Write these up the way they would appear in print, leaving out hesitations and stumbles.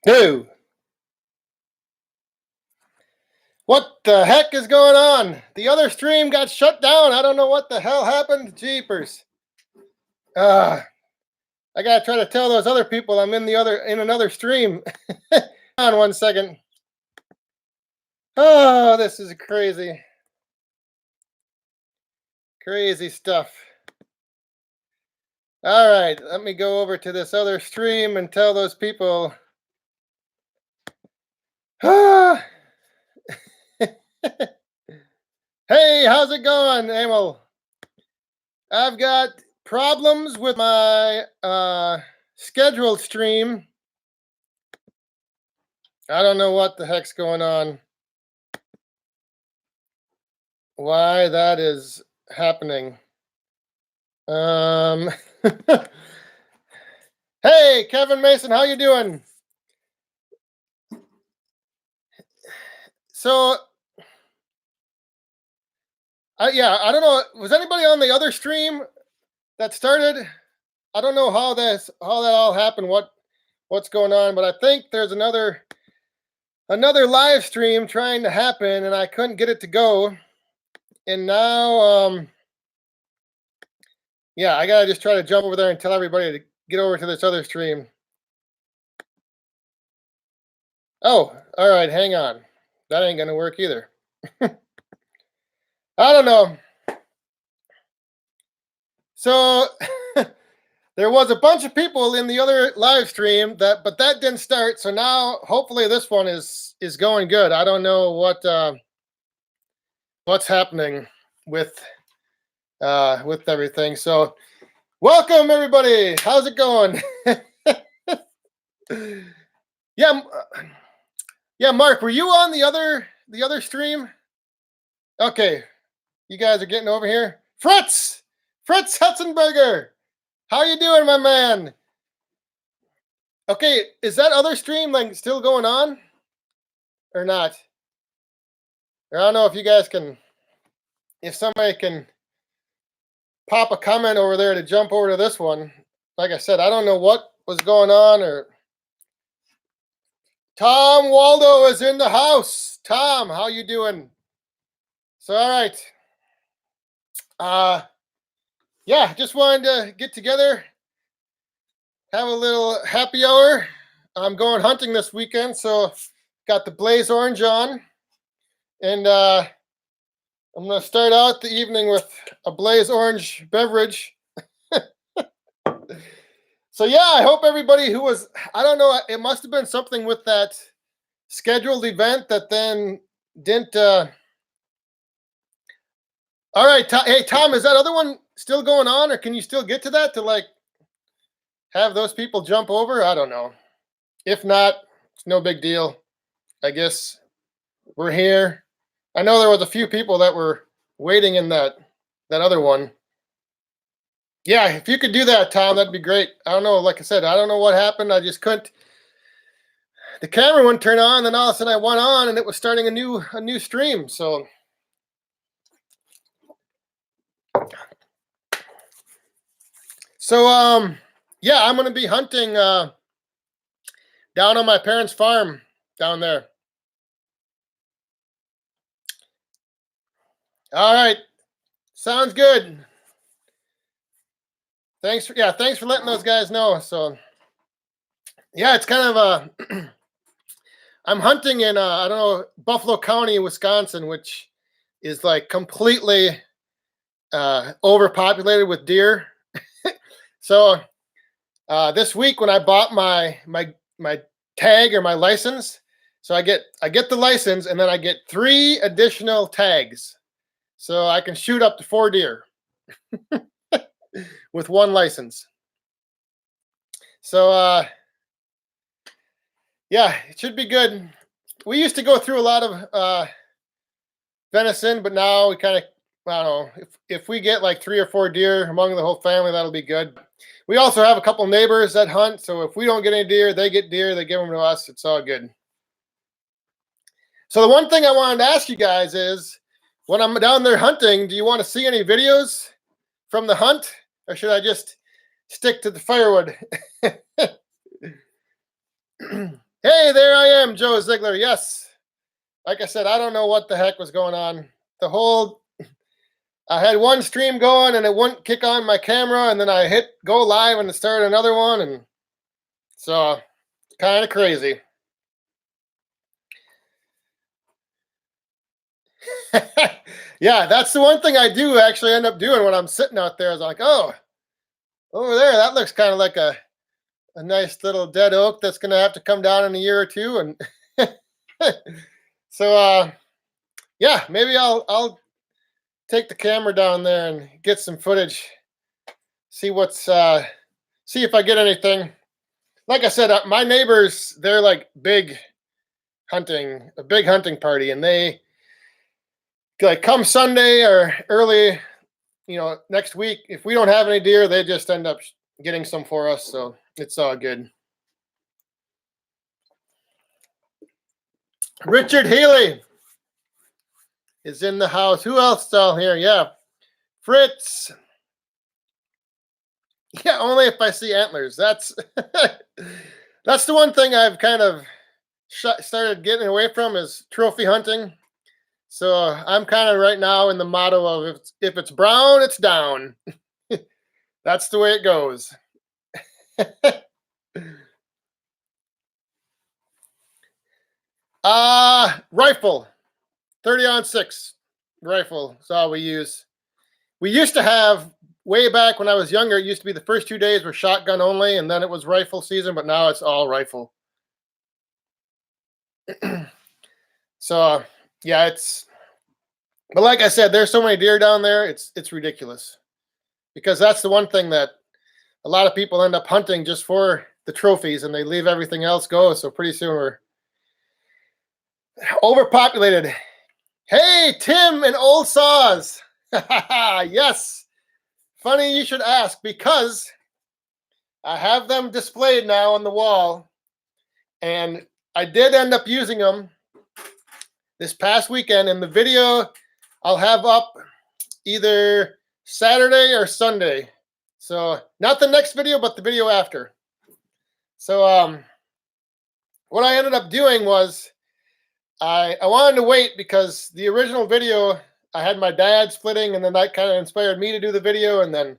Who? What the heck is going on? The other stream got shut down. I don't know what the hell happened. Jeepers. I gotta try to tell those other people I'm in another stream. On 1 second. Oh, this is crazy. Crazy stuff. All right, let me go over to this other stream and tell those people. Hey, how's it going, Emil? I've got problems with my scheduled stream. I don't know what the heck's going on. Why that is happening. Hey, Kevin Mason, how you doing? So, yeah, I don't know. Was anybody on the other stream that started? I don't know how that all happened. What's going on? But I think there's another live stream trying to happen, and I couldn't get it to go. And now, yeah, I gotta just try to jump over there and tell everybody to get over to this other stream. Oh, all right, hang on. That ain't gonna work either. I don't know. So there was a bunch of people in the other live stream but that didn't start. So now hopefully this one is going good. I don't know what's happening with everything. So welcome everybody. How's it going? Yeah, Mark, were you on the other stream? Okay, you guys are getting over here. Fritz Hutzenberger, how you doing, my man? Okay, is that other stream like still going on or not? I don't know if you guys can, if somebody can pop a comment over there to jump over to this one. Like I said, I don't know what was going on. Or Tom Waldo is in the house. Tom, how you doing? So, all right. Yeah, just wanted to get together, have a little happy hour. I'm going hunting this weekend, so got the Blaze Orange on, and I'm going to start out the evening with a Blaze Orange beverage. So yeah, I hope everybody who was, I don't know, it must have been something with that scheduled event that then didn't. All right, hey Tom, is that other one still going on, or can you still get to that to like have those people jump over? I don't know. If not, it's no big deal. I guess we're here. I know there was a few people that were waiting in that other one. Yeah, if you could do that, Tom, that'd be great. I don't know. Like I said, I don't know what happened. I just couldn't. The camera wouldn't turn on, then all of a sudden I went on, and it was starting a new stream. So. Yeah, I'm going to be hunting down on my parents' farm down there. All right. Sounds good. Thanks for letting those guys know. So yeah, it's kind of I'm hunting in I don't know, Buffalo County, Wisconsin, which is like completely overpopulated with deer. So this week when I bought my tag or my license, so I get the license and then I get 3 additional tags, so I can shoot up to 4 deer with 1 license. So yeah, it should be good. We used to go through a lot of venison, but now we kind of, I don't know, if we get like 3 or 4 deer among the whole family, that'll be good. We also have a couple neighbors that hunt, so if we don't get any deer, they get deer, they give them to us. It's all good. So the one thing I wanted to ask you guys is, when I'm down there hunting, do you want to see any videos from the hunt, or should I just stick to the firewood? Hey, there I am, Joe Ziegler. Yes. Like I said, I don't know what the heck was going on. I had one stream going and it wouldn't kick on my camera, and then I hit go live and it started another one, and so kind of crazy. Yeah, that's the one thing I do actually end up doing when I'm sitting out there. Is like, oh, over there, that looks kind of like a nice little dead oak that's going to have to come down in a year or two. And so, yeah, maybe I'll take the camera down there and get some footage. See if I get anything. Like I said, my neighbors, they're like a big hunting party, and they like come Sunday or early, next week. If we don't have any deer, they just end up getting some for us. So it's all good. Richard Healy is in the house. Who else is all here? Yeah. Fritz. Yeah, only if I see antlers. That's that's the one thing I've kind of started getting away from is trophy hunting. So I'm kind of right now in the motto of if it's brown, it's down. That's the way it goes. Rifle, 30-06 rifle is all we use. We used to have, way back when I was younger, it used to be the first 2 days were shotgun only, and then it was rifle season, but now it's all rifle. So yeah, but like I said, there's so many deer down there, it's ridiculous. Because that's the one thing that a lot of people end up hunting just for the trophies, and they leave everything else go. So pretty soon we're overpopulated. Hey, Tim and Old Saws. Yes. Funny you should ask, because I have them displayed now on the wall, and I did end up using them this past weekend. In the video I'll have up either Saturday or Sunday. So not the next video, but the video after. So what I ended up doing was I wanted to wait, because the original video I had my dad splitting, and then that kind of inspired me to do the video, and then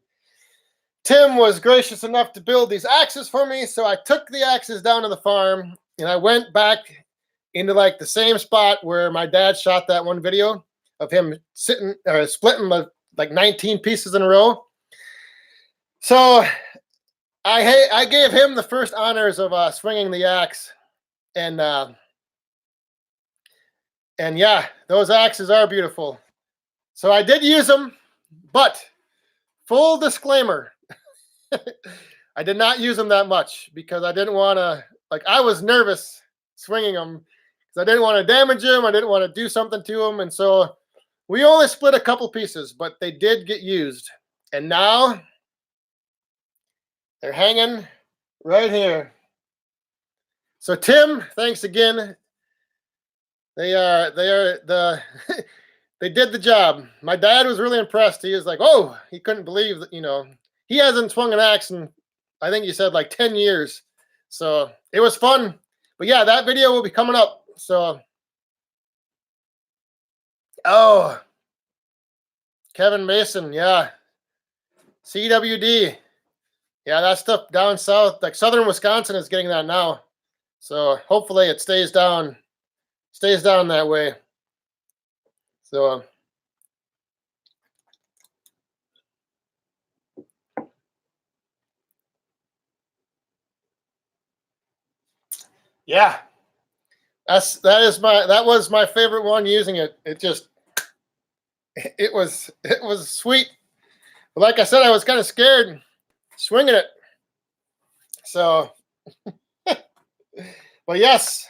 Tim was gracious enough to build these axes for me. So I took the axes down to the farm, and I went back into like the same spot where my dad shot that one video of him splitting like 19 pieces in a row. So I gave him the first honors of swinging the axe, and yeah, those axes are beautiful. So I did use them, but full disclaimer, I did not use them that much, because I didn't want to, I was nervous swinging them, because I didn't want to damage them. I didn't want to do something to them. And so we only split a couple pieces, but they did get used. And now they're hanging right here. So Tim, thanks again. They did the job. My dad was really impressed. He was like, oh, he couldn't believe that, he hasn't swung an axe in, I think he said, like 10 years. So it was fun. But yeah, that video will be coming up. So, oh, Kevin Mason, yeah. CWD. Yeah, that stuff down south, like southern Wisconsin is getting that now. So hopefully it stays down that way. So yeah, that was my favorite one using it. It was sweet. But like I said, I was kind of scared swinging it. So, but yes.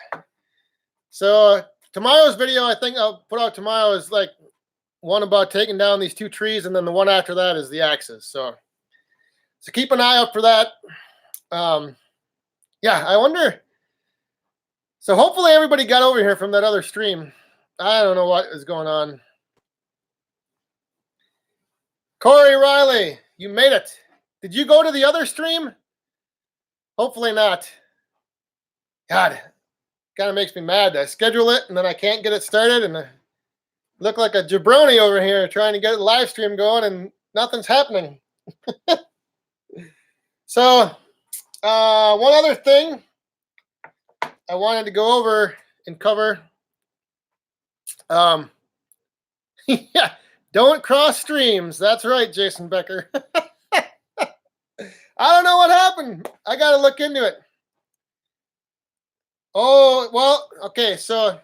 So tomorrow's video, I think I'll put out tomorrow, is like one about taking down these 2 trees, and then the one after that is the axes. So keep an eye out for that. Yeah, I wonder. So hopefully everybody got over here from that other stream. I don't know what is going on. Corey Riley, you made it. Did you go to the other stream? Hopefully not. God, kind of makes me mad. I schedule it and then I can't get it started, and I look like a jabroni over here trying to get the live stream going and nothing's happening. So, one other thing I wanted to go over and cover. Yeah, don't cross streams. That's right, Jason Becker. I don't know what happened. I got to look into it. Oh, well, okay. So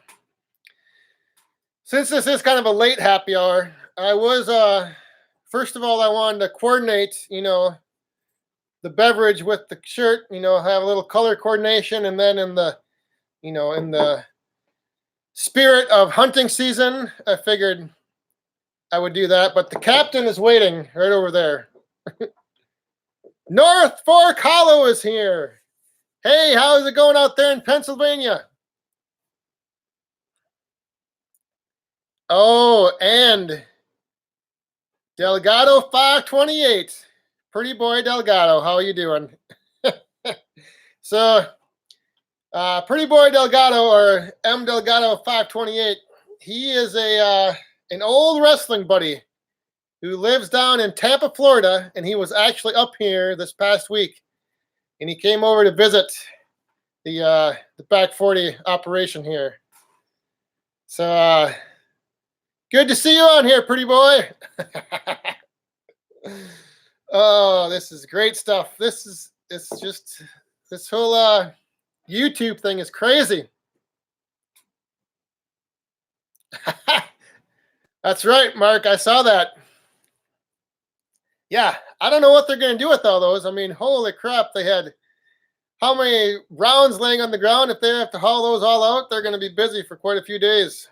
since this is kind of a late happy hour, I was, first of all, I wanted to coordinate, the beverage with the shirt, have a little color coordination. And then in the, in the spirit of hunting season, I figured I would do that. But the captain is waiting right over there. North Fork Hollow is here. Hey, how's it going out there in Pennsylvania? Oh, and Delgado 528. Pretty boy Delgado, how are you doing? So, Pretty boy Delgado, or M Delgado 528, he is an old wrestling buddy who lives down in Tampa, Florida, and he was actually up here this past week, and he came over to visit the Back 40 operation here. So good to see you on here, pretty boy. Oh, this is great stuff. This whole YouTube thing is crazy. That's right, Mark. I saw that. Yeah, I don't know what they're going to do with all those. I mean, holy crap, they had how many rounds laying on the ground? If they have to haul those all out, they're going to be busy for quite a few days.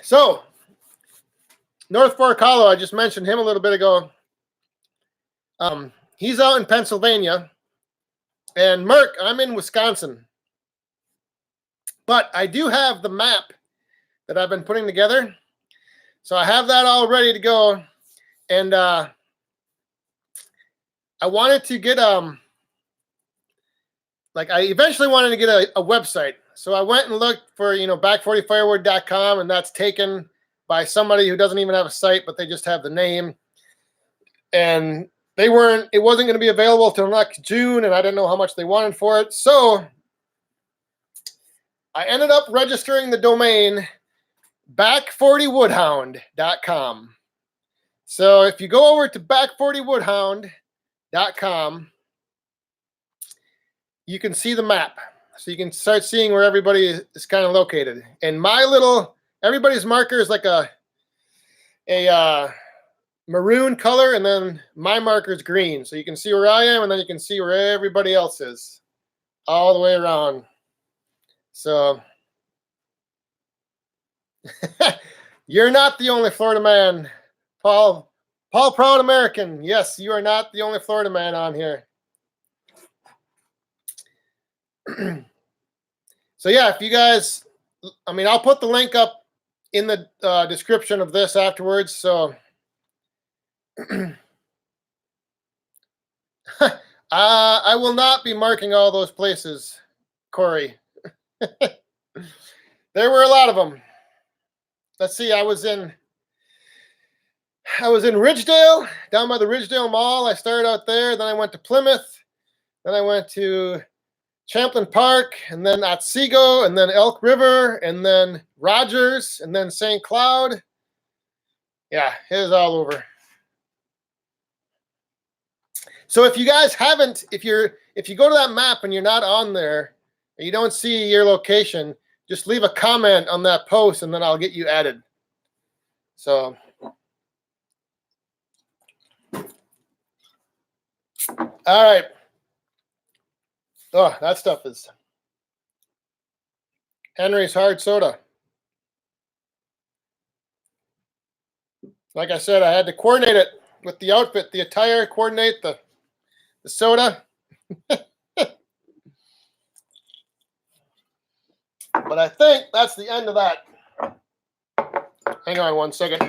So, North Fork Hollow, I just mentioned him a little bit ago. He's out in Pennsylvania. And Merck, I'm in Wisconsin. But I do have the map that I've been putting together. So I have that all ready to go. And I wanted to get I eventually wanted to get a website. So I went and looked for, back40firewood.com, and that's taken by somebody who doesn't even have a site, but they just have the name. And it wasn't going to be available till next June, and I didn't know how much they wanted for it. So I ended up registering the domain back40woodhound.com. So if you go over to back40woodhound.com, you can see the map. So you can start seeing where everybody is kind of located. And everybody's marker is like a maroon color, and then my marker is green. So you can see where I am, and then you can see where everybody else is all the way around. So you're not the only Florida man, Paul Proud American. Yes, you are not the only Florida man on here. So yeah, if you guys, I'll put the link up in the description of this afterwards. So I will not be marking all those places, Corey. There were a lot of them. Let's see, I was in Ridgedale, down by the Ridgedale Mall. I started out there, then I went to Plymouth, then I went to Champlain Park, and then Otsego, and then Elk River, and then Rogers, and then St. Cloud. Yeah, it is all over. So if you guys haven't, if you go to that map and you're not on there, and you don't see your location, just leave a comment on that post, and then I'll get you added. So all right. Oh, that stuff is Henry's hard soda. Like I said, I had to coordinate it with the outfit, the attire, coordinate the the soda. But I think that's the end of that. Hang on one second.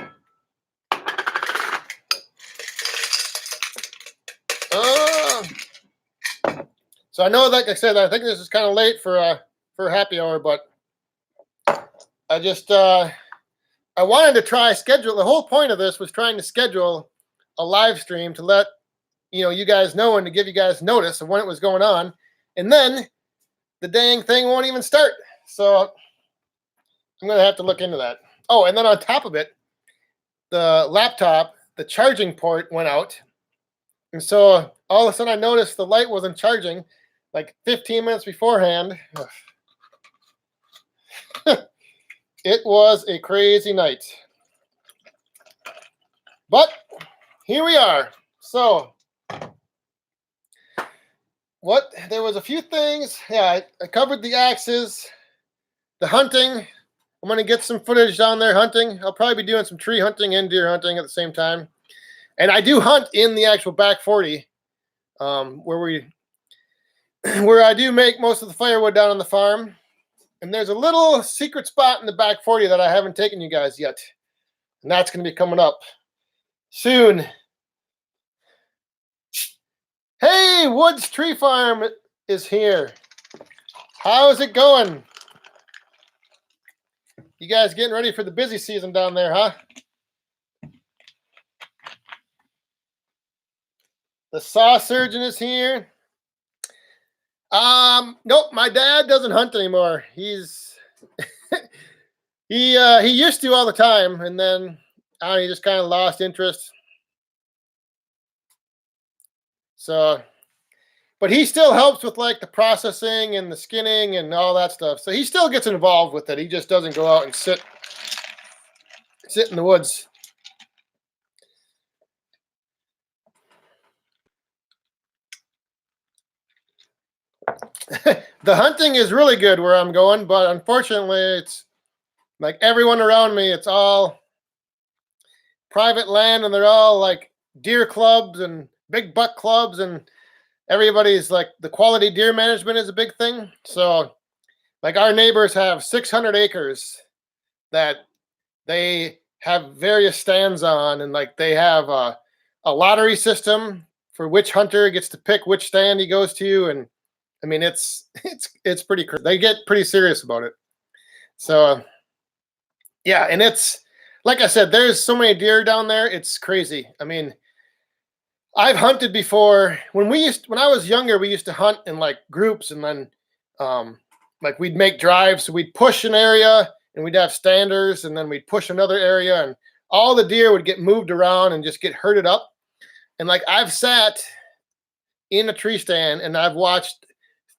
So I know, like I said, I think this is kind of late for happy hour, but I just I wanted to try schedule. The whole point of this was trying to schedule a live stream to let you guys know and to give you guys notice of when it was going on, and then the dang thing won't even start. So I'm gonna have to look into that. Oh, and then on top of it, the laptop, the charging port went out, and so all of a sudden I noticed the light wasn't charging like 15 minutes beforehand. It was a crazy night. But here we are. So there was a few things. Yeah, I covered the axes, the hunting. I'm going to get some footage down there hunting. I'll probably be doing some tree hunting and deer hunting at the same time. And I do hunt in the actual back 40, where I do make most of the firewood down on the farm. And there's a little secret spot in the back 40 that I haven't taken you guys yet. And that's going to be coming up soon. Hey, Woods Tree Farm is here. How's it going? You guys getting ready for the busy season down there, huh? The saw surgeon is here. Nope, my dad doesn't hunt anymore. He's he used to all the time, and then he just kind of lost interest. So, but he still helps with like the processing and the skinning and all that stuff. So he still gets involved with it. He just doesn't go out and sit in the woods. The hunting is really good where I'm going, but unfortunately it's like everyone around me, it's all private land, and they're all like deer clubs and big buck clubs, and everybody's like, the quality deer management is a big thing. So like our neighbors have 600 acres that they have various stands on, and like they have a lottery system for which hunter gets to pick which stand he goes to. And I mean, it's pretty crazy. They get pretty serious about it. So yeah, and it's like I said, there's so many deer down there. It's crazy. I mean, I've hunted before. When I was younger, we used to hunt in like groups, and then like we'd make drives. So we'd push an area and we'd have standers, and then we'd push another area, and all the deer would get moved around and just get herded up. And like I've sat in a tree stand and I've watched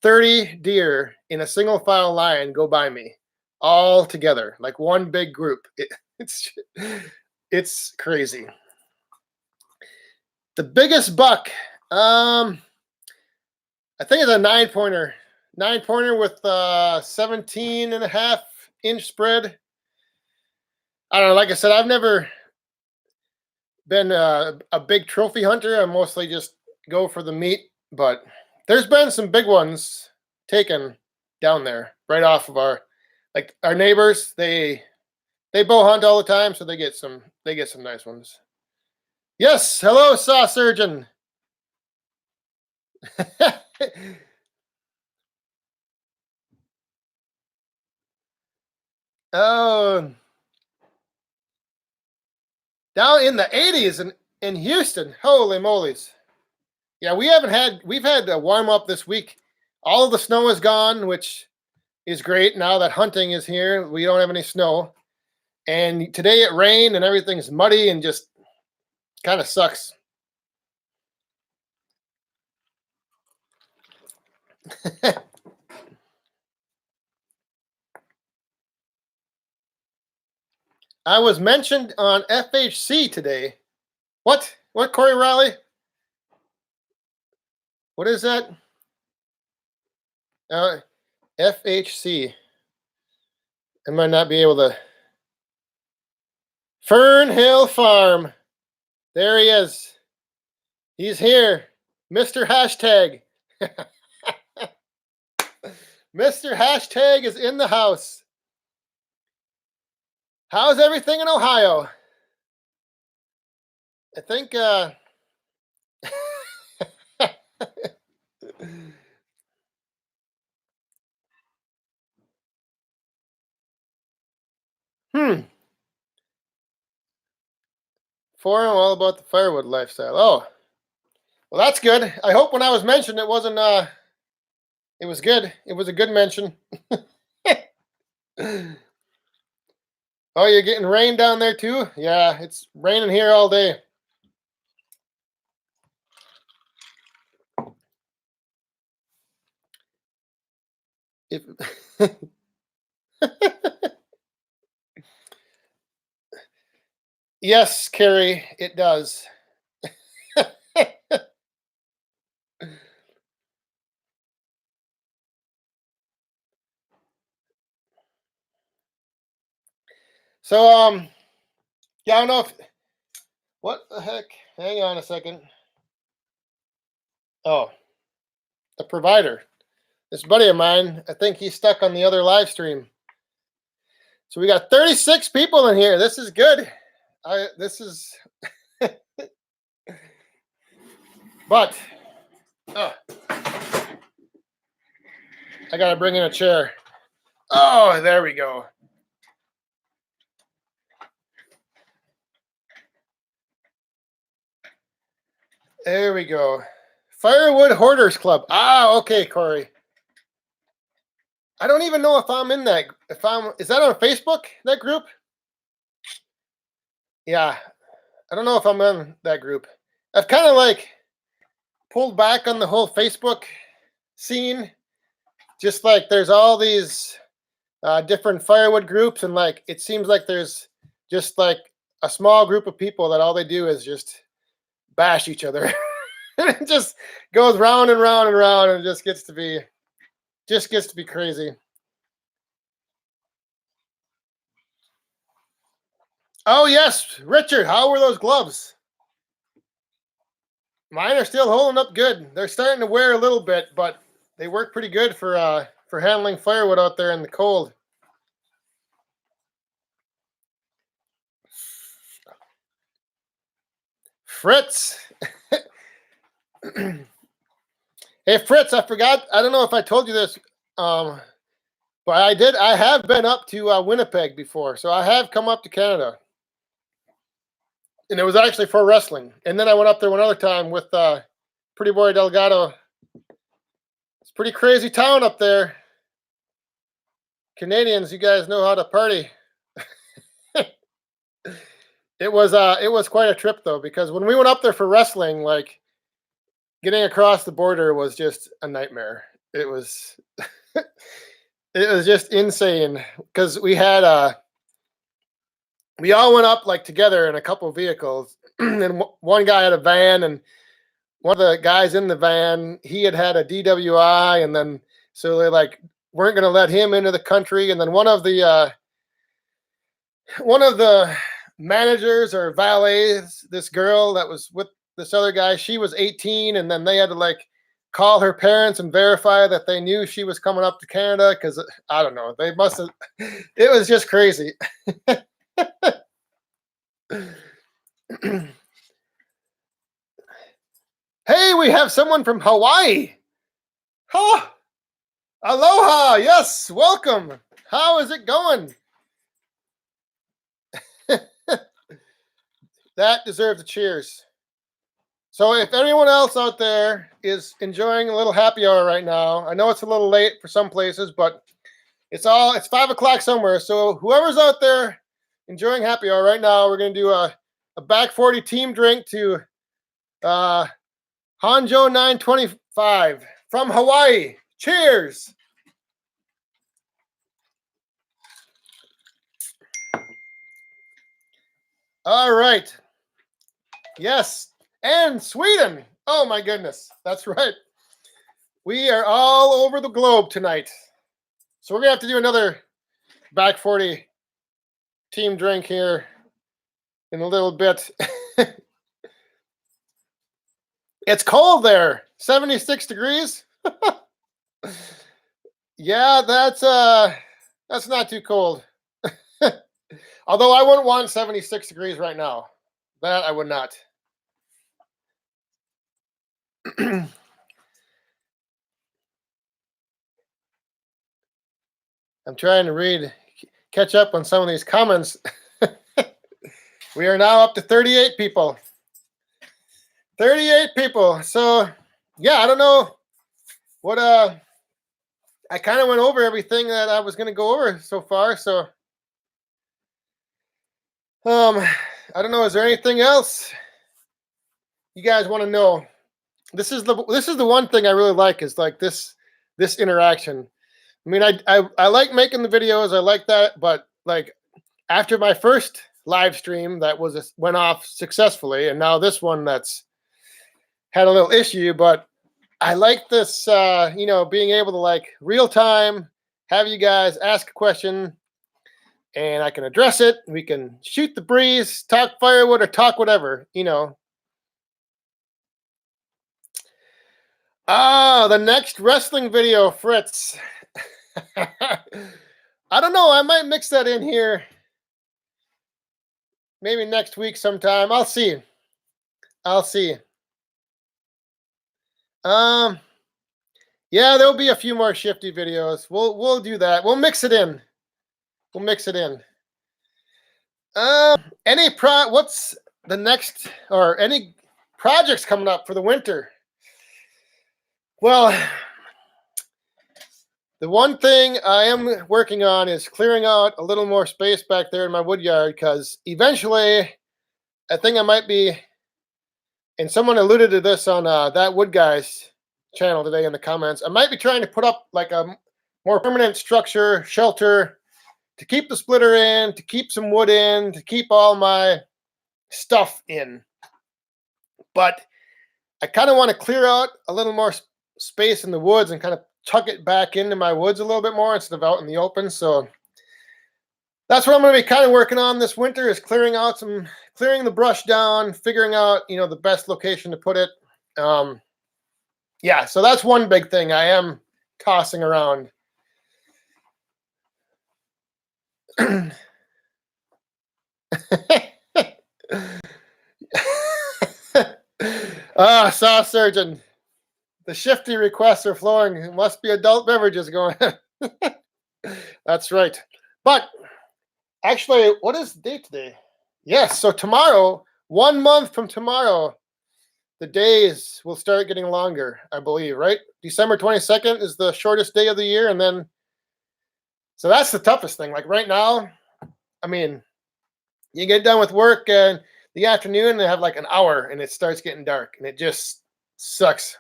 30 deer in a single file line go by me all together, like one big group. It's crazy. The biggest buck, I think it's a 9-pointer with 17.5-inch spread. I don't know. Like I said, I've never been a big trophy hunter. I mostly just go for the meat, but there's been some big ones taken down there right off of our neighbors. They bow hunt all the time, so they get some nice ones. Yes, hello, saw surgeon. Oh, down in the 80s in Houston. Holy moly's. Yeah, we've had a warm up this week. All of the snow is gone, which is great. Now that hunting is here, we don't have any snow. And today it rained and everything's muddy and just kind of sucks. I was mentioned on FHC today. What? What, Corey Riley? What is that? FHC. I might not be able to. Fern Hill Farm. There he is. He's here. Mr. Hashtag. Mr. Hashtag is in the house. How's everything in Ohio? I think forum all about the firewood lifestyle. Oh, well, that's good. I hope when I was mentioned it wasn't it was good. It was a good mention. Oh, you're getting rain down there too? Yeah, it's raining here all day. If Yes, Carrie, it does. So yeah, I don't know if what the heck. Hang on a second. Oh, the provider. This buddy of mine, I think he's stuck on the other live stream. So we got 36 people in here. This is good. This is but oh, I gotta bring in a chair. Oh, there we go. There we go. Firewood Hoarders Club. Ah, okay, Corey. I don't even know if I'm in that. Is that on Facebook, that group? Yeah. I don't know if I'm in that group. I've kind of like pulled back on the whole Facebook scene. Just like there's all these different firewood groups, and like it seems like there's just like a small group of people that all they do is just bash each other. And it just goes round and round and round, and it just gets to be crazy. Oh yes, Richard, how were those gloves? Mine are still holding up good. They're starting to wear a little bit, but they work pretty good for handling firewood out there in the cold. Fritz. Hey Fritz, I forgot. I don't know if I told you this, but I did. I have been up to Winnipeg before, so I have come up to Canada, and it was actually for wrestling. And then I went up there one other time with Pretty Boy Delgado. It's a pretty crazy town up there. Canadians, you guys know how to party. It was quite a trip though, because when we went up there for wrestling, like getting across the border was just a nightmare. It was it was just insane because we all went up like together in a couple of vehicles, and one guy had a van, and one of the guys in the van, he had a DWI, and then so they like weren't going to let him into the country, and then one of the managers or valets, this girl that was with this other guy, she was 18, and then they had to like call her parents and verify that they knew she was coming up to Canada because I don't know, they must have. It was just crazy. Hey, we have someone from Hawaii. Oh, aloha. Yes, welcome. How is it going? That deserves a cheers. So if anyone else out there is enjoying a little happy hour right now, I know it's a little late for some places, but it's 5 o'clock somewhere. So whoever's out there enjoying happy hour right now, we're gonna do a back 40 team drink to Hanjo 925 from Hawaii. Cheers. All right. Yes. And Sweden. Oh my goodness. That's right. We are all over the globe tonight. So we're going to have to do another back 40 team drink here in a little bit. It's cold there. 76 degrees. Yeah, that's not too cold. Although I wouldn't want 76 degrees right now. That I would not. I'm trying to catch up on some of these comments. We are now up to 38 people. 38 people. So, yeah, I don't know what I kind of went over everything that I was going to go over so far. So, I don't know. Is there anything else you guys want to know? This is the one thing I really like is like this interaction. I mean, I like making the videos. I like that, but like after my first live stream that went off successfully, and now this one that's had a little issue, but I like this, being able to like real time have you guys ask a question and I can address it. We can shoot the breeze, talk firewood, or talk whatever, the next wrestling video, Fritz. I don't know. I might mix that in here. Maybe next week sometime. I'll see. Yeah, there'll be a few more Shifty videos. We'll do that. We'll mix it in. What's the next or any projects coming up for the winter? Well, the one thing I am working on is clearing out a little more space back there in my wood yard because eventually I think I might be, and someone alluded to this on that Wood Guys channel today in the comments, I might be trying to put up like a more permanent structure, shelter, to keep the splitter in, to keep some wood in, to keep all my stuff in. But I kind of want to clear out a little more space in the woods and kind of tuck it back into my woods a little bit more instead of out in the open. So that's what I'm going to be kind of working on this winter is clearing the brush down, figuring out, the best location to put it. Yeah, so that's one big thing I am tossing around. Saw surgeon. The Shifty requests are flowing. It must be adult beverages going. That's right. But actually, what is the date today? Yes, so tomorrow, 1 month from tomorrow, the days will start getting longer, I believe, right? December 22nd is the shortest day of the year, and then so that's the toughest thing. Like right now, I mean, you get done with work and the afternoon and have like an hour and it starts getting dark and it just sucks.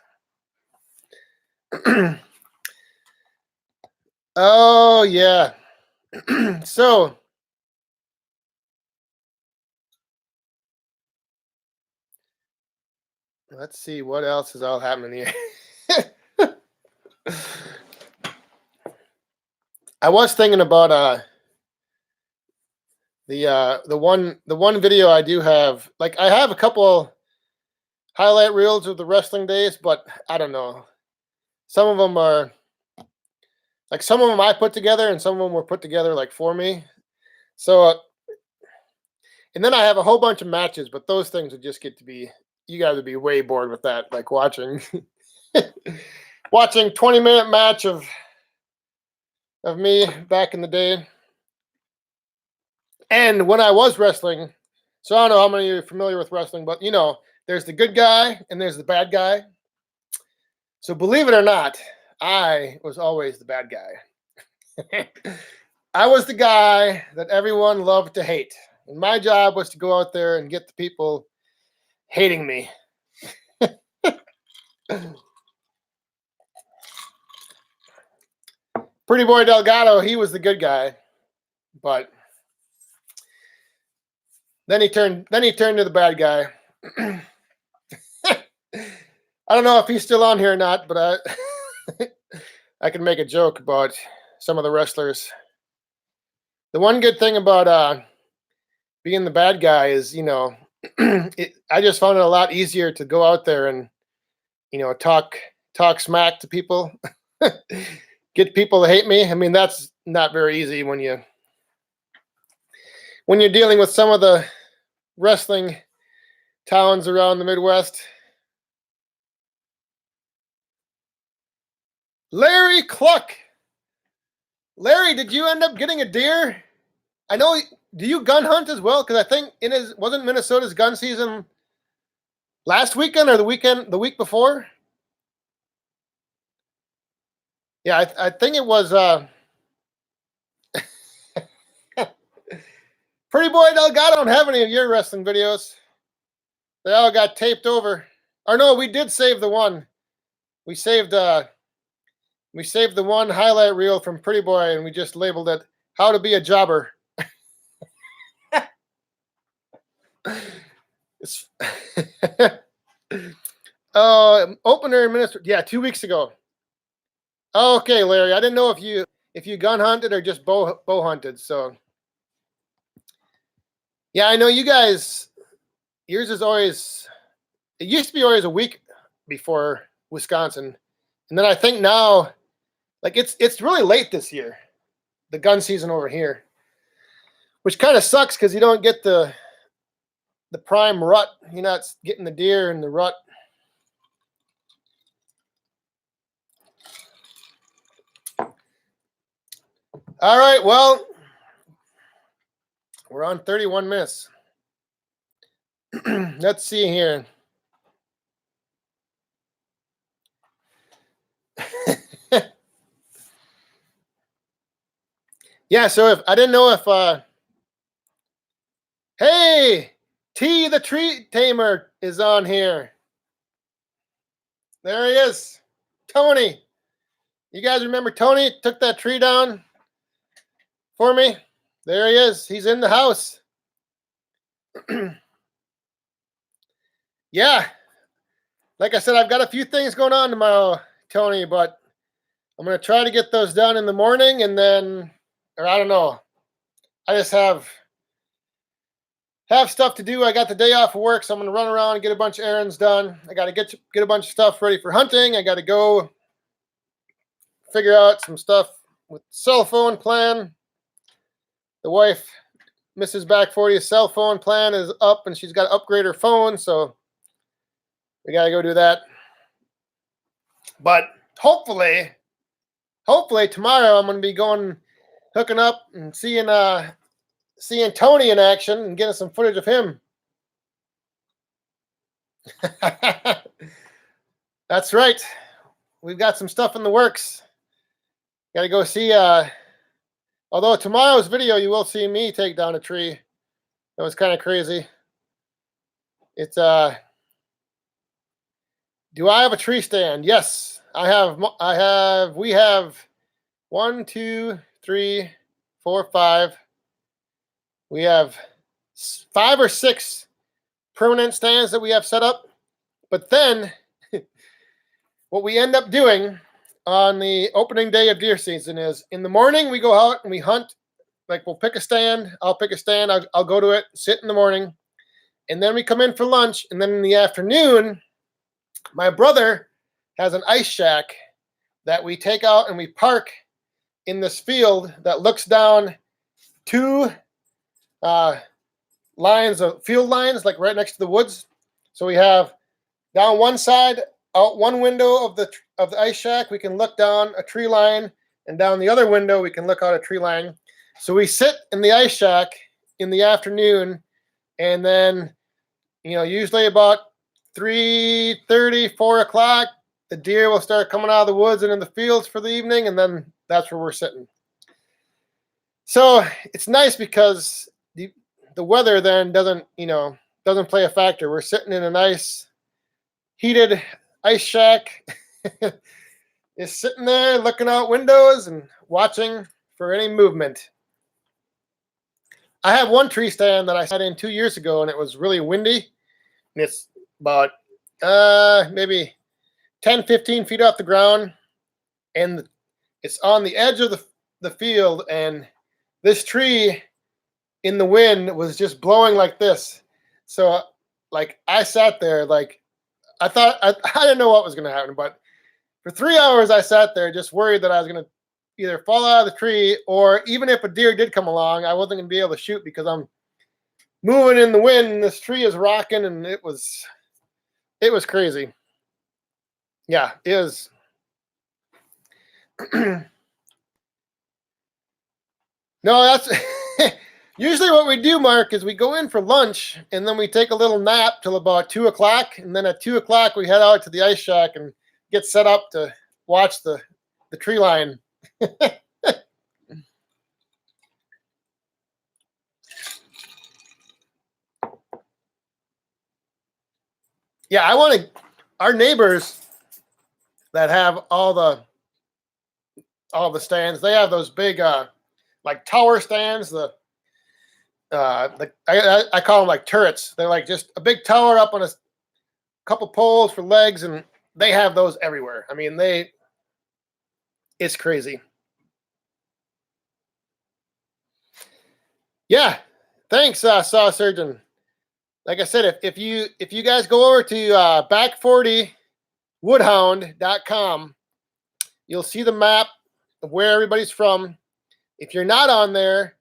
Oh yeah. So let's see what else is all happening here. I was thinking about the one video I do have. Like I have a couple highlight reels of the wrestling days, but I don't know. Some of them are like some of them I put together, and some of them were put together like for me. So, and then I have a whole bunch of matches, but those things would just get to be you guys would be way bored with that, like watching 20-minute match of me back in the day. And when I was wrestling, so I don't know how many of you are familiar with wrestling, but there's the good guy and there's the bad guy. So believe it or not, I was always the bad guy. I was the guy that everyone loved to hate. And my job was to go out there and get the people hating me. Pretty Boy Delgado, he was the good guy. But then he turned to the bad guy. I don't know if he's still on here or not, but I can make a joke about some of the wrestlers. The one good thing about being the bad guy is, I just found it a lot easier to go out there and talk smack to people, get people to hate me. I mean, that's not very easy when you're dealing with some of the wrestling towns around the Midwest. Larry Cluck. Larry, did you end up getting a deer? I know. Do you gun hunt as well? Because I think wasn't Minnesota's gun season last weekend or the week before? Yeah, I think it was Pretty Boy Delgado. Don't have any of your wrestling videos. They all got taped over. Or no, we did save the one. We saved the one highlight reel from Pretty Boy, and we just labeled it "How to Be a Jobber." Opener minister. Yeah, 2 weeks ago. Okay, Larry. I didn't know if you gun hunted or just bow hunted. So yeah, I know you guys. Yours is always. It used to be always a week before Wisconsin, and then I think now, like it's really late this year, the gun season over here, which kind of sucks because you don't get the prime rut. You're not getting the deer in the rut. All right, well, we're on 31 minutes. Let's see here. Yeah, so if I didn't know if hey, T the Tree Tamer is on here. There he is. Tony. You guys remember Tony took that tree down for me? There he is. He's in the house. Yeah. Like I said, I've got a few things going on tomorrow, Tony, but I'm going to try to get those done in the morning, and then, or I don't know. I just have stuff to do. I got the day off of work, so I'm going to run around and get a bunch of errands done. I got to get a bunch of stuff ready for hunting. I got to go figure out some stuff with the cell phone plan. The wife, Mrs. Back 40's cell phone plan is up, and she's got to upgrade her phone, so we got to go do that. But hopefully tomorrow I'm going to be hooking up and seeing Tony in action and getting some footage of him. That's right. We've got some stuff in the works. Got to go see. Although tomorrow's video, you will see me take down a tree. That was kind of crazy. It's do I have a tree stand? Yes, I have. We have 1, 2, 3, 4, 5. We have 5 or 6 permanent stands that we have set up. But then what we end up doing on the opening day of deer season is in the morning we go out and we hunt. Like we'll pick a stand. I'll pick a stand. I'll go to it, sit in the morning. And then we come in for lunch. And then in the afternoon, my brother has an ice shack that we take out and we park in this field that looks down 2 lines of field lines, like right next to the woods. So we have down one side, out one window of the ice shack, we can look down a tree line, and down the other window we can look out a tree line. So we sit in the ice shack in the afternoon, and then usually about 3:30, 4 o'clock, the deer will start coming out of the woods and in the fields for the evening, and then that's where we're sitting. So it's nice because the weather then doesn't play a factor. We're sitting in a nice heated ice shack, is sitting there looking out windows and watching for any movement. I have one tree stand that I sat in 2 years ago, and it was really windy, and it's about maybe 10, 15 feet off the ground, and it's on the edge of the field, and this tree in the wind was just blowing like this. So like I sat there like I didn't know what was going to happen, but for 3 hours I sat there just worried that I was going to either fall out of the tree, or even if a deer did come along, I wasn't going to be able to shoot because I'm moving in the wind and this tree is rocking, and it was crazy. Yeah, it was. No, that's usually what we do, Mark, is we go in for lunch and then we take a little nap till about 2 o'clock, and then at 2 o'clock we head out to the ice shack and get set up to watch the tree line. Yeah, I want to. Our neighbors that have all the stands, they have those big like tower stands. I call them like turrets. They're like just a big tower up on a couple poles for legs, and they have those everywhere. I mean, it's crazy. Yeah, thanks, Saw Surgeon. Like I said, if you guys go over to back40woodhound.com, you'll see the map of where everybody's from. If you're not on there,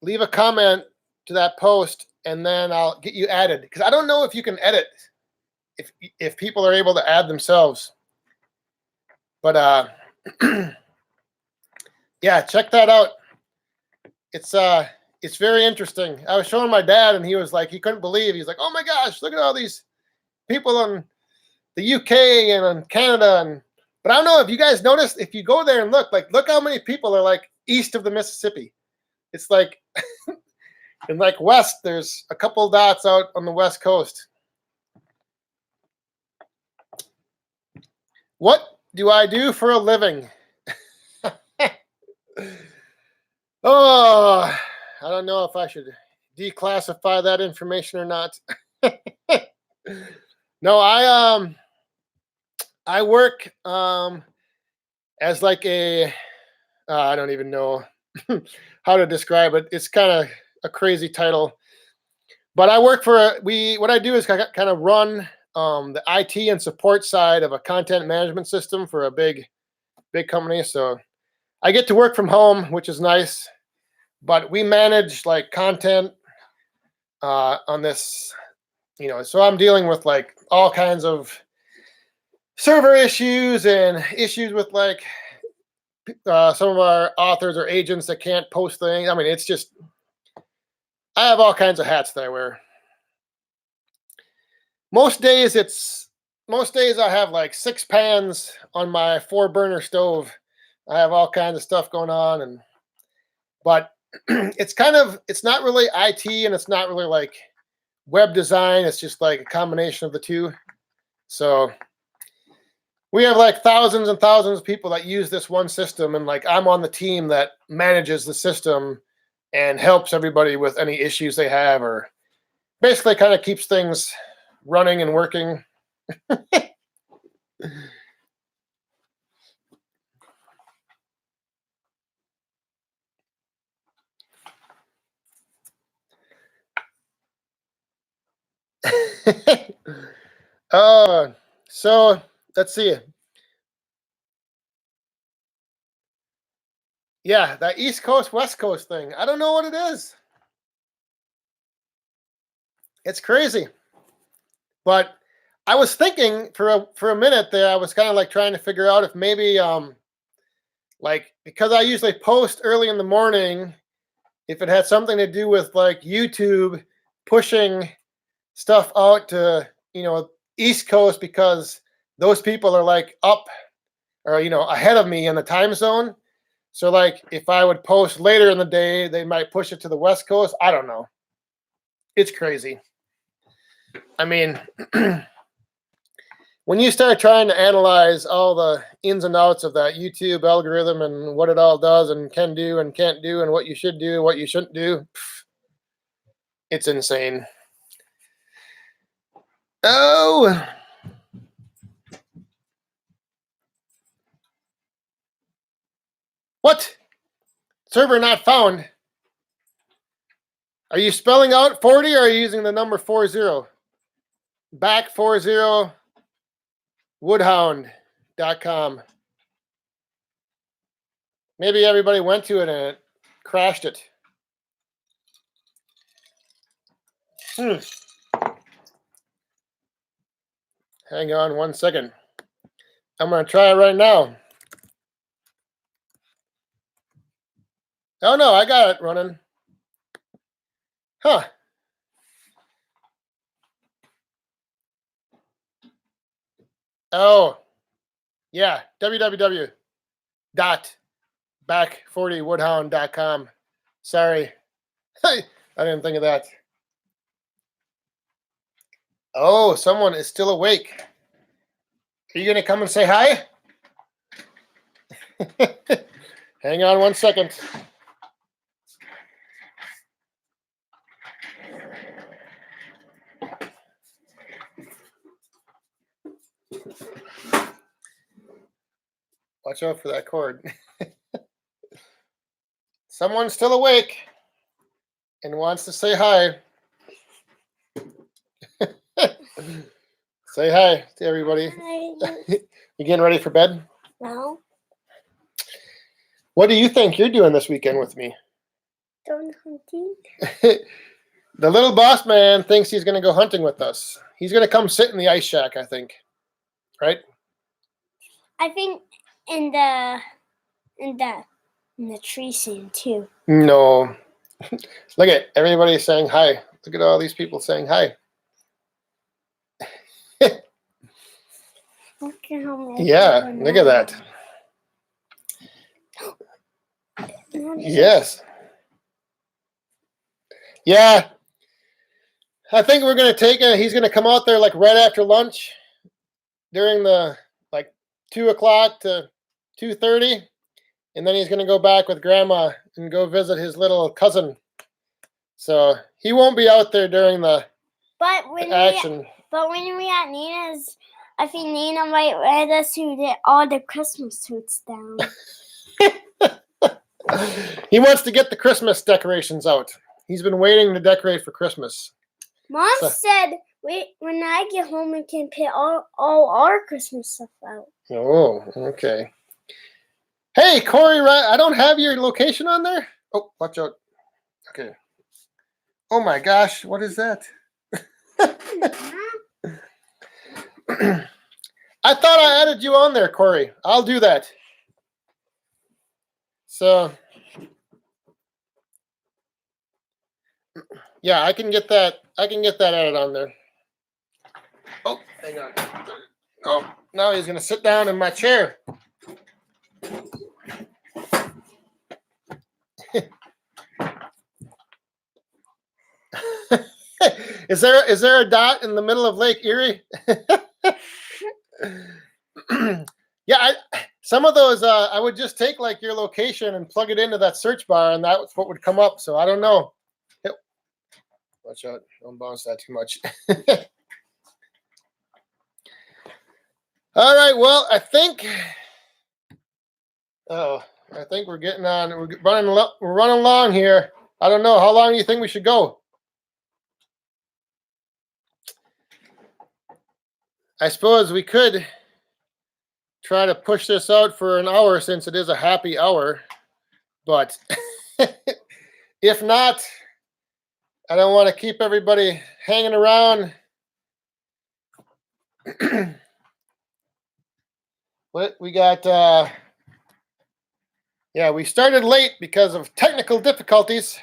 leave a comment to that post, and then I'll get you added, because I don't know if you can edit if people are able to add themselves. But yeah, check that out. It's very interesting. I was showing my dad, and he was like, he couldn't believe. He's like, "Oh my gosh, look at all these people in the UK and in Canada." But I don't know if you guys noticed, if you go there and look how many people are like east of the Mississippi. It's like in like west, there's a couple dots out on the west coast. What do I do for a living? Oh, I don't know if I should declassify that information or not. No, I work as like a I don't even know how to describe it. It's kind of a crazy title, but I work for what I do is kind of run the IT and support side of a content management system for a big company. So I get to work from home, which is nice, but we manage like content on this, so I'm dealing with like all kinds of server issues and issues with like some of our authors or agents that can't post things. I mean, it's just, I have all kinds of hats that I wear. Most days I have like 6 pans on my 4-burner stove. I have all kinds of stuff going on, but it's not really IT, and it's not really like web design. It's just like a combination of the two. So we have like thousands and thousands of people that use this one system, and like I'm on the team that manages the system and helps everybody with any issues they have, or basically kind of keeps things running and working. So let's see. Yeah, that East Coast, West Coast thing. I don't know what it is. It's crazy. But I was thinking for a minute there, I was kind of like trying to figure out if maybe like, because I usually post early in the morning, if it had something to do with like YouTube pushing stuff out to, East Coast, because those people are like up or ahead of me in the time zone. So like if I would post later in the day, they might push it to the West Coast. I don't know. It's crazy. I mean, when you start trying to analyze all the ins and outs of that YouTube algorithm and what it all does and can do and can't do and what you should do and what you shouldn't do, it's insane. Oh. What? Server not found. Are you spelling out 40 or are you using the number 40? back40woodhound.com. Maybe everybody went to it and it crashed it. Hang on 1 second. I'm going to try it right now. Oh, no, I got it running. Huh. Oh, yeah, www.back40woodhound.com. Sorry. I didn't think of that. Oh, someone is still awake. Are you going to come and say hi? Hang on 1 second. Watch out for that cord. Someone's still awake and wants to say hi. Say hi to everybody. Hi. You getting ready for bed? No, What do you think you're doing this weekend with me? going hunting. The little boss man thinks he's going to go hunting with us. He's going to come sit in the ice shack, I think. Right? I think in the tree stand too. No. Look at everybody saying hi. Look at all these people saying hi. Look at how many Yeah, people look at that. know. Yes. Yeah. I think we're going to take it. He's going to come out there like right after lunch during the like 2 o'clock to 2:30. And then he's going to go back with grandma and go visit his little cousin. So he won't be out there during the action. when we at Nina's, I think Nina might let us to get all the Christmas trees down. He wants to get the Christmas decorations out. He's been waiting to decorate for Christmas. Mom said, "Wait, when I get home, we can put all our Christmas stuff out." Oh, okay. Hey, Corey, I don't have your location on there. Oh, watch out. Okay. Oh my gosh, what is that? I thought I added you on there, Corey. I'll do that. So, yeah, I can get that. I can get that added on there. Oh, hang on. Oh, now he's gonna sit down in my chair. Is there a dot in the middle of Lake Erie? Yeah, some of those I would just take like your location and plug it into that search bar, and that's what would come up. So I don't know. Watch out! Don't bounce that too much. All right. Well, I think we're getting on. We're running along here. I don't know. How long do you think we should go? I suppose we could try to push this out for an hour since it is a happy hour. But if not, I don't want to keep everybody hanging around. What we got? Yeah, we started late because of technical difficulties.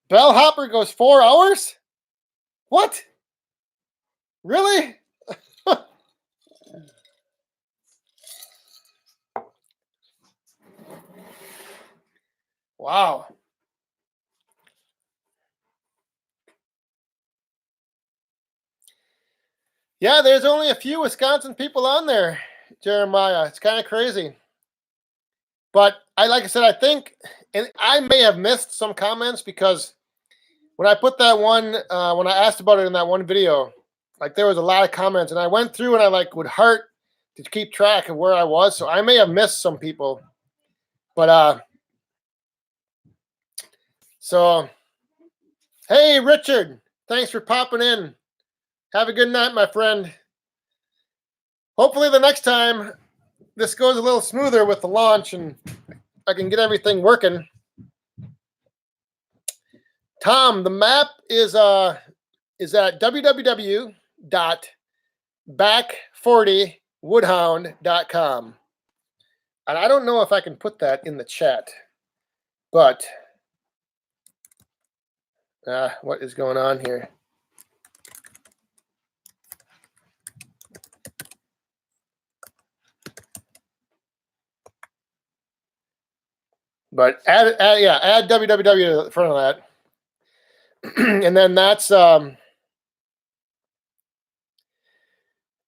Bellhopper goes 4 hours? What? Really? Wow. Yeah, there's only a few Wisconsin people on there, Jeremiah. It's kind of crazy. But like I said, I think, and I may have missed some comments because when I put that one, when I asked about it in that one video, like there was a lot of comments, and I went through and I like would heart to keep track of where I was. So I may have missed some people. But so hey, Richard, thanks for popping in. Have a good night, my friend. Hopefully the next time this goes a little smoother with the launch and I can get everything working. Tom, the map is at www.back40woodhound.com. And I don't know if I can put that in the chat, but what is going on here? But add www to the front of that. And then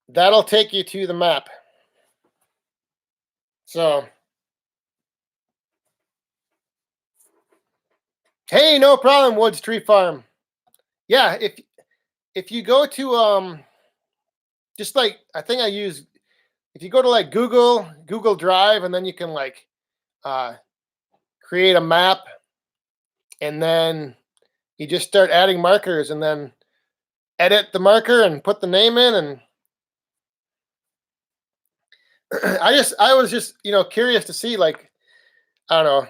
that'll take you to the map. So, hey, no problem, Woods Tree Farm. Yeah, if you go to just like I think I use, if you go to like Google Drive, and then you can like create a map, and then you just start adding markers, and then edit the marker and put the name in. And I was just curious to see, like, I don't know.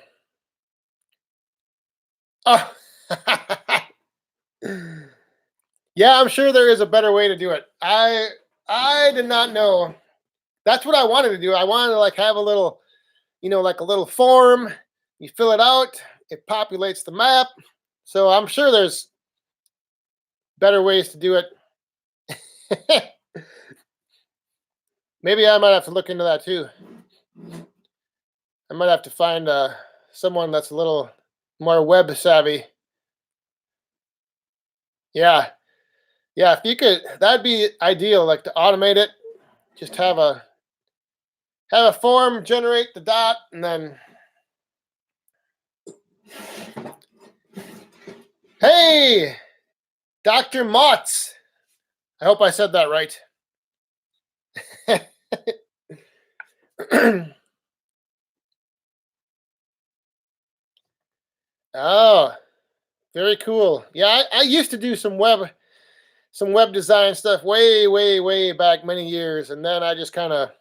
Oh. Yeah, I'm sure there is a better way to do it. I did not know. That's what I wanted to do. I wanted to like have a little, like a little form. You fill it out, it populates the map. So I'm sure there's better ways to do it. Maybe I might have to look into that too. I might have to find someone that's a little more web savvy. Yeah, if you could, that'd be ideal. Like to automate it, just have a form generate the dot, and then hey, Dr. Motz. I hope I said that right. Oh, very cool. Yeah, I used to do some web design stuff way back many years, and then I just kind of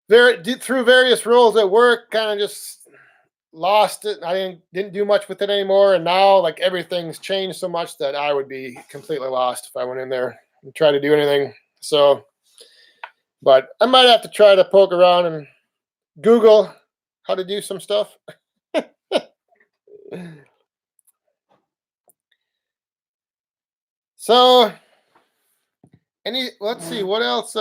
through various roles at work, kind of just lost it. I didn't do much with it anymore, and now like everything's changed so much that I would be completely lost if I went in there and tried to do anything. So, but I might have to try to poke around and Google how to do some stuff. So, let's see what else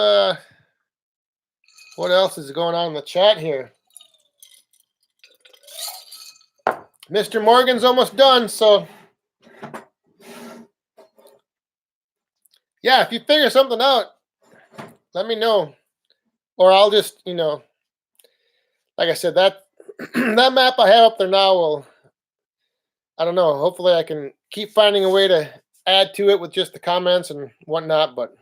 is going on in the chat here. Mr. Morgan's almost done, so yeah, if you figure something out, let me know, or I'll just like I said, that that map I have up there now will, I don't know, hopefully I can keep finding a way to add to it with just the comments and whatnot. But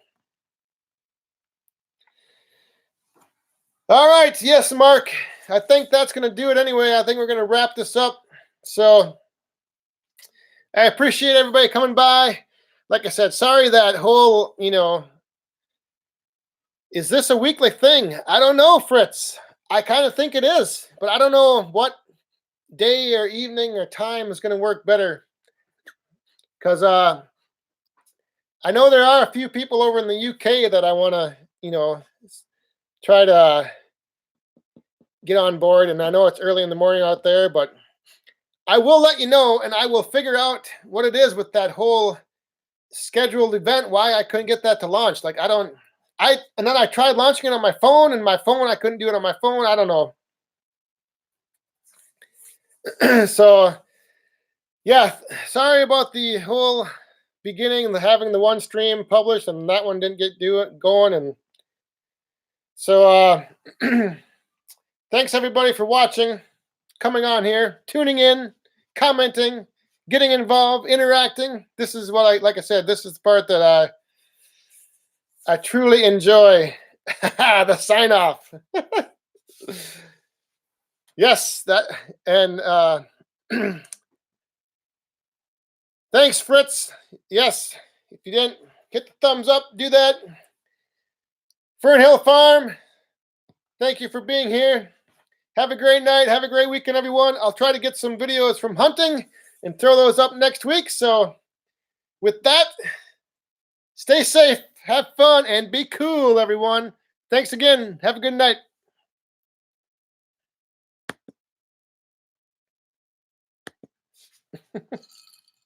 all right, yes, Mark, I think that's going to do it anyway. I think we're going to wrap this up. So I appreciate everybody coming by. Like I said, sorry that whole, is this a weekly thing? I don't know, Fritz. I kind of think it is, but I don't know what day or evening or time is going to work better. Because I know there are a few people over in the UK that I want to, try to get on board. And I know it's early in the morning out there, but I will let you know, and I will figure out what it is with that whole scheduled event, why I couldn't get that to launch. Like, and then I tried launching it on my phone, and my phone, I couldn't do it on my phone. I don't know. So, yeah, sorry about the whole beginning, having the one stream published, and that one didn't get going. And so, thanks everybody for watching, coming on here, tuning in, commenting, getting involved, interacting. This is what like I said, this is the part that I truly enjoy. The sign off. Yes, that, and Thanks, Fritz. Yes, if you didn't hit the thumbs up, do that. Fern Hill Farm, thank you for being here. Have a great night. Have a great weekend, everyone. I'll try to get some videos from hunting and throw those up next week. So with that, stay safe, have fun, and be cool, everyone. Thanks again. Have a good night.